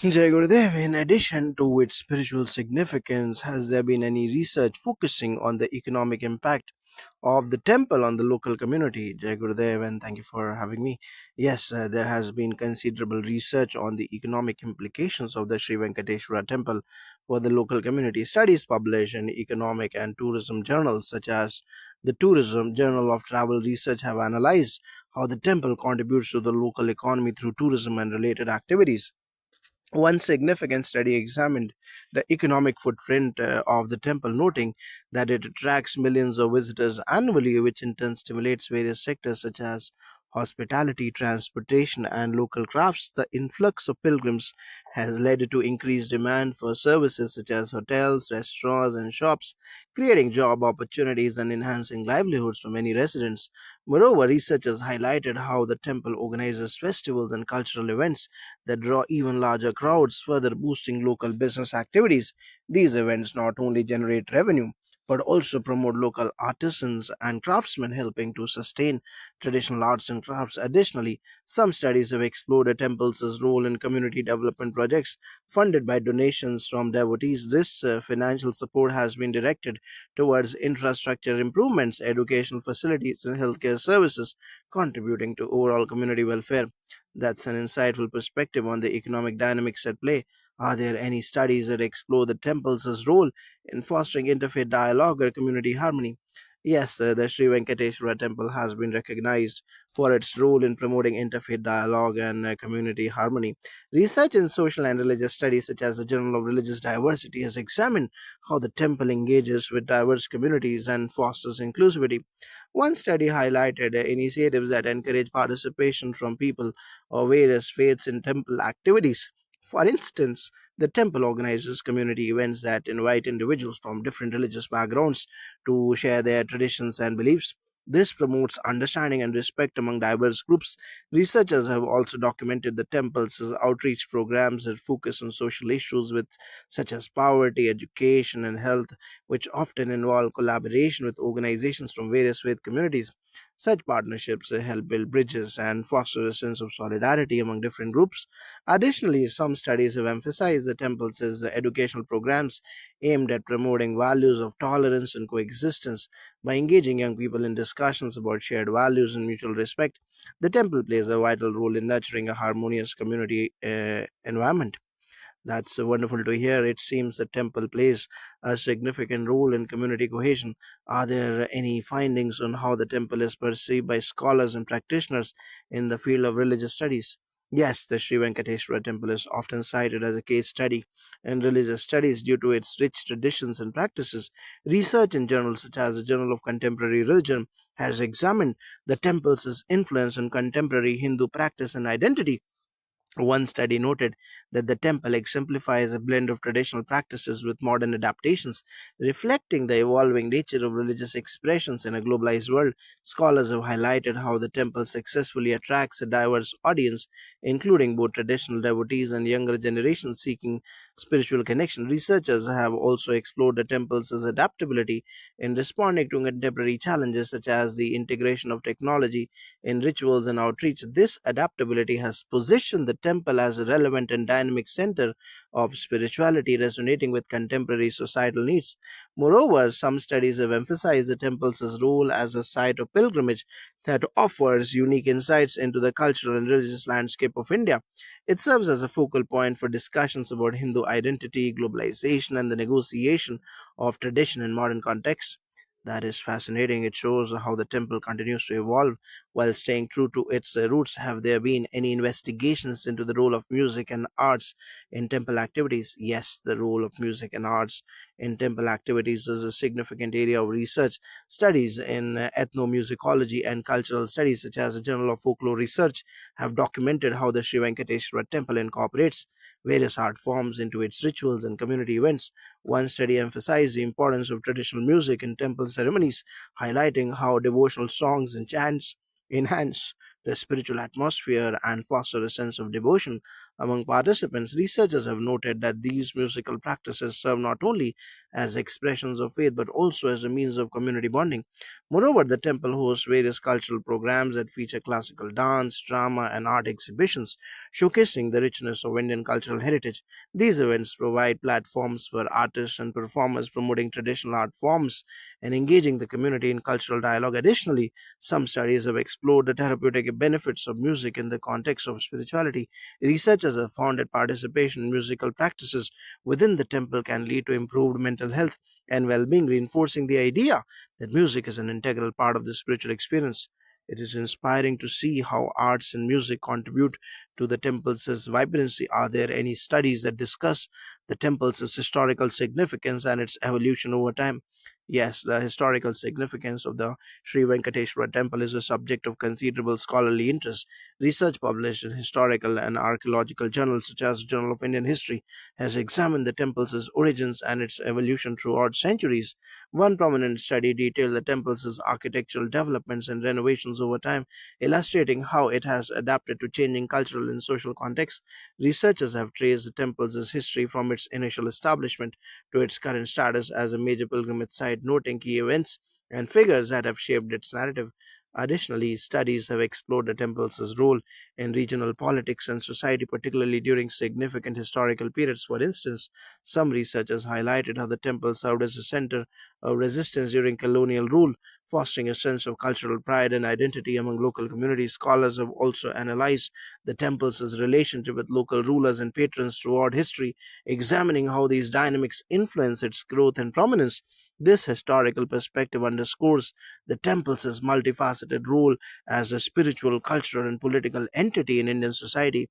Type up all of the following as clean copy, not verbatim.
Jai Gurudev, in addition to its spiritual significance, has there been any research focusing on the economic impact of the temple on the local community? Jai Gurudev, and thank you for having me. Yes, there has been considerable research on the economic implications of the Sri Venkateshwara temple for the local community. Studies published in economic and tourism journals such as the Tourism Journal of Travel Research have analyzed how the temple contributes to the local economy through tourism and related activities. One significant study examined the economic footprint of the temple, noting that it attracts millions of visitors annually, which in turn stimulates various sectors such as hospitality, transportation, and local crafts. The influx of pilgrims has led to increased demand for services such as hotels, restaurants, and shops, creating job opportunities and enhancing livelihoods for many residents. Moreover, researchers highlighted how the temple organizes festivals and cultural events that draw even larger crowds, further boosting local business activities. These events not only generate revenue but also promote local artisans and craftsmen, helping to sustain traditional arts and crafts. Additionally, some studies have explored the temple's role in community development projects funded by donations from devotees. This financial support has been directed towards infrastructure improvements, educational facilities, and healthcare services, contributing to overall community welfare. That's an insightful perspective on the economic dynamics at play. Are there any studies that explore the temple's role in fostering interfaith dialogue or community harmony? Yes, the Sri Venkateshwara temple has been recognized for its role in promoting interfaith dialogue and community harmony. Research in social and religious studies, such as the Journal of Religious Diversity, has examined how the temple engages with diverse communities and fosters inclusivity. One study highlighted initiatives that encourage participation from people of various faiths in temple activities. For instance, the temple organizes community events that invite individuals from different religious backgrounds to share their traditions and beliefs. This promotes understanding and respect among diverse groups. Researchers have also documented the temple's outreach programs that focus on social issues such as poverty, education, and health, which often involve collaboration with organizations from various faith communities. Such partnerships help build bridges and foster a sense of solidarity among different groups. Additionally, some studies have emphasized the temple's educational programs aimed at promoting values of tolerance and coexistence. By engaging young people in discussions about shared values and mutual respect, the temple plays a vital role in nurturing a harmonious community environment. That's wonderful to hear. It seems the temple plays a significant role in community cohesion. Are there any findings on how the temple is perceived by scholars and practitioners in the field of religious studies? Yes, the Sri Venkateshwara temple is often cited as a case study in religious studies due to its rich traditions and practices. Research in journals such as the Journal of Contemporary Religion has examined the temple's influence on contemporary Hindu practice and identity. One study noted that the temple exemplifies a blend of traditional practices with modern adaptations, reflecting the evolving nature of religious expressions in a globalized world. Scholars have highlighted how the temple successfully attracts a diverse audience, including both traditional devotees and younger generations seeking spiritual connection. Researchers have also explored the temple's adaptability in responding to contemporary challenges such as the integration of technology in rituals and outreach. This adaptability has positioned the temple as a relevant and dynamic center of spirituality, resonating with contemporary societal needs. Moreover, some studies have emphasized the temple's role as a site of pilgrimage that offers unique insights into the cultural and religious landscape of India. It serves as a focal point for discussions about Hindu identity, globalization, and the negotiation of tradition in modern contexts. That is fascinating. It shows how the temple continues to evolve while staying true to its roots. Have there been any investigations into the role of music and arts in temple activities? Yes, the role of music and arts in temple activities is a significant area of research. Studies in ethnomusicology and cultural studies, such as the Journal of Folklore Research, have documented how the Sri Venkateshwara temple incorporates various art forms into its rituals and community events. One study emphasized the importance of traditional music in temple ceremonies, highlighting how devotional songs and chants enhance the spiritual atmosphere and foster a sense of devotion. Among participants, researchers have noted that these musical practices serve not only as expressions of faith but also as a means of community bonding. Moreover, the temple hosts various cultural programs that feature classical dance, drama, and art exhibitions, showcasing the richness of Indian cultural heritage. These events provide platforms for artists and performers promoting traditional art forms and engaging the community in cultural dialogue. Additionally, some studies have explored the therapeutic benefits of music in the context of spirituality. Researchers have found that participation in musical practices within the temple can lead to improved mental health and well being, reinforcing the idea that music is an integral part of the spiritual experience. It is inspiring to see how arts and music contribute to the temple's vibrancy. Are there any studies that discuss the temple's historical significance and its evolution over time? Yes, the historical significance of the Sri Venkateshwara temple is a subject of considerable scholarly interest. Research published in historical and archaeological journals such as Journal of Indian History has examined the temple's origins and its evolution throughout centuries. One prominent study detailed the temple's architectural developments and renovations over time, illustrating how it has adapted to changing cultural and social contexts. Researchers have traced the temple's history from its initial establishment to its current status as a major pilgrimage site, noting key events and figures that have shaped its narrative. Additionally, studies have explored the temple's role in regional politics and society, particularly during significant historical periods. For instance, some researchers highlighted how the temple served as a center of resistance during colonial rule, fostering a sense of cultural pride and identity among local communities. Scholars have also analyzed the temple's relationship with local rulers and patrons throughout history, examining how these dynamics influence its growth and prominence. This historical perspective underscores the temple's multifaceted role as a spiritual, cultural, and political entity in Indian society.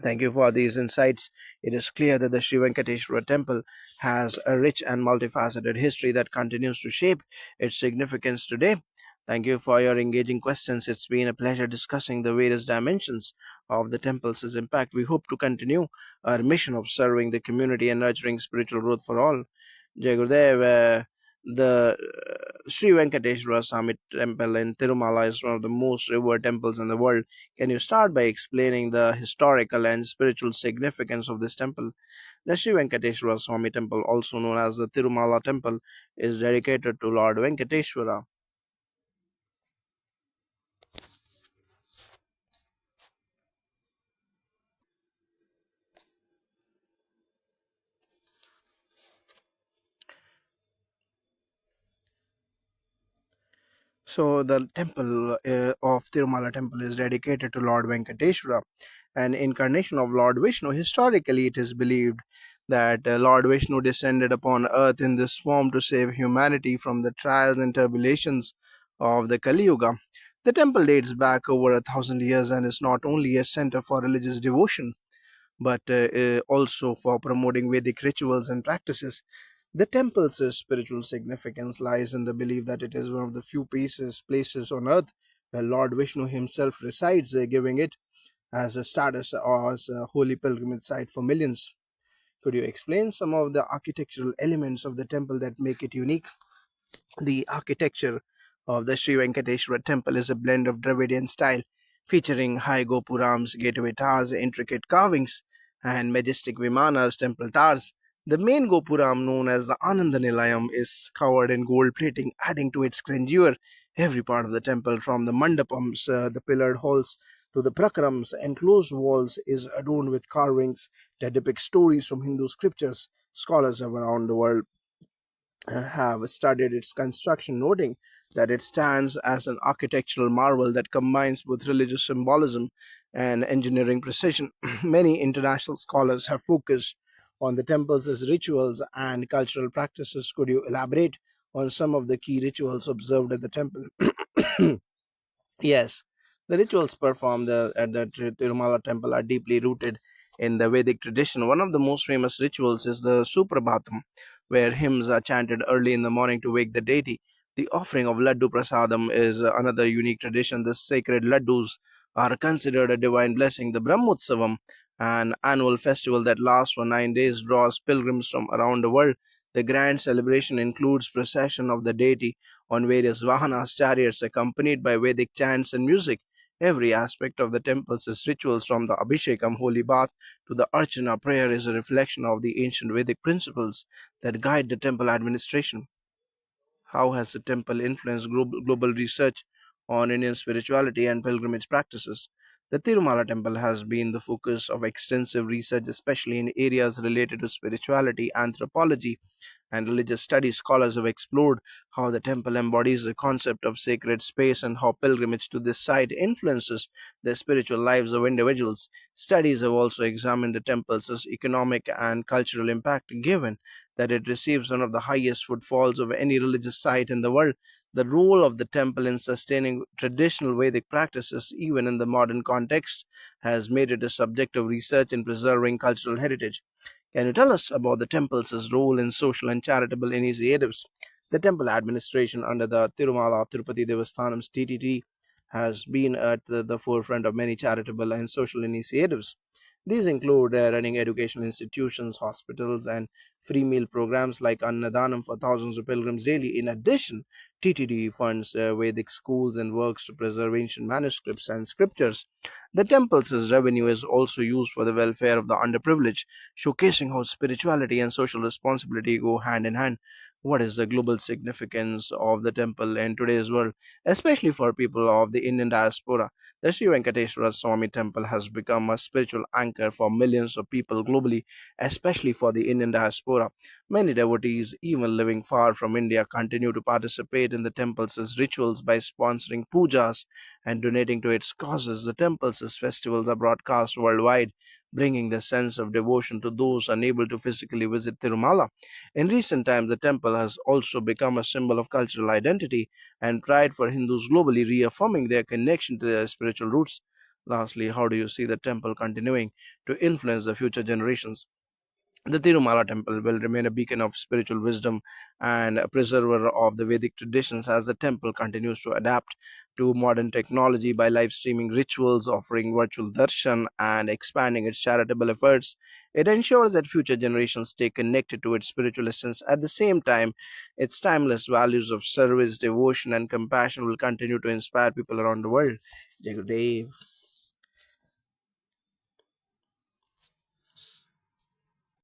Thank you for these insights. It is clear that the Sri Venkateshwara temple has a rich and multifaceted history that continues to shape its significance today. Thank you for your engaging questions. It's been a pleasure discussing the various dimensions of the temple's impact. We hope to continue our mission of serving the community and nurturing spiritual growth for all. Jai Gurudev. The Sri Venkateshwara Swamy temple in Tirumala is one of the most revered temples in the world. Can you start by explaining the historical and spiritual significance of this temple? The Sri Venkateshwara Swamy temple, also known as the Tirumala temple, is dedicated to Lord Venkateshwara. So the temple of Tirumala temple is dedicated to Lord Venkateshwara, an incarnation of Lord Vishnu. Historically, it is believed that Lord Vishnu descended upon earth in this form to save humanity from the trials and tribulations of the Kali Yuga. The temple dates back over 1,000 years and is not only a center for religious devotion but also for promoting Vedic rituals and practices. The temple's spiritual significance lies in the belief that it is one of the few places on earth where Lord Vishnu himself resides, giving it as a status or as a holy pilgrimage site for millions. Could you explain some of the architectural elements of the temple that make it unique? The architecture of the Sri Venkateshwara temple is a blend of Dravidian style, featuring high gopurams, gateway towers, intricate carvings, and majestic vimanas, temple towers. The main gopuram, known as the Ananda Nilayam, is covered in gold plating, adding to its grandeur. Every part of the temple, from the mandapams, the pillared halls, to the prakarams, enclosed walls, is adorned with carvings that depict stories from Hindu scriptures. Scholars around the world have studied its construction, noting that it stands as an architectural marvel that combines both religious symbolism and engineering precision. Many international scholars have focused on the temple's rituals and cultural practices. Could you elaborate on some of the key rituals observed at the temple? Yes, the rituals performed at the Tirumala temple are deeply rooted in the Vedic tradition. One of the most famous rituals is the Suprabhatam, where hymns are chanted early in the morning to wake the deity. The offering of Laddu Prasadam is another unique tradition. The sacred Laddus are considered a divine blessing. The Brahmotsavam, an annual festival that lasts for 9 days, draws pilgrims from around the world. The grand celebration includes procession of the deity on various vahanas, chariots, accompanied by Vedic chants and music. Every aspect of the temple's rituals, from the Abhishekam holy bath to the Archana prayer, is a reflection of the ancient Vedic principles that guide the temple administration. How has the temple influenced global research on Indian spirituality and pilgrimage practices? The Tirumala temple has been the focus of extensive research, especially in areas related to spirituality, anthropology, and religious studies. Scholars have explored how the temple embodies the concept of sacred space and how pilgrimage to this site influences the spiritual lives of individuals. Studies have also examined the temple's economic and cultural impact, given that it receives one of the highest footfalls of any religious site in the world. The role of the temple in sustaining traditional Vedic practices, even in the modern context, has made it a subject of research in preserving cultural heritage. Can you tell us about the temple's role in social and charitable initiatives? The temple administration under the Tirumala Tirupati Devasthanam's TTT has been at the forefront of many charitable and social initiatives. These include running educational institutions, hospitals, and free meal programs like Annadanam for thousands of pilgrims daily. In addition, TTD funds Vedic schools and works to preserve ancient manuscripts and scriptures. The temple's revenue is also used for the welfare of the underprivileged, showcasing how spirituality and social responsibility go hand in hand. What is the global significance of the temple in today's world, especially for people of the Indian diaspora? The Sri Venkateshwara Swamy temple has become a spiritual anchor for millions of people globally, especially for the Indian diaspora. Many devotees, even living far from India, continue to participate in the temple's rituals by sponsoring pujas and donating to its causes. The temple's festivals are broadcast worldwide, bringing the sense of devotion to those unable to physically visit Tirumala. In recent times, the temple has also become a symbol of cultural identity and pride for Hindus globally, reaffirming their connection to their spiritual roots. Lastly, how do you see the temple continuing to influence the future generations? The Tirumala temple will remain a beacon of spiritual wisdom and a preserver of the Vedic traditions as the temple continues to adapt to modern technology by live streaming rituals, offering virtual darshan, and expanding its charitable efforts. It ensures that future generations stay connected to its spiritual essence. At the same time, its timeless values of service, devotion, and compassion will continue to inspire people around the world. Jai Gurudev.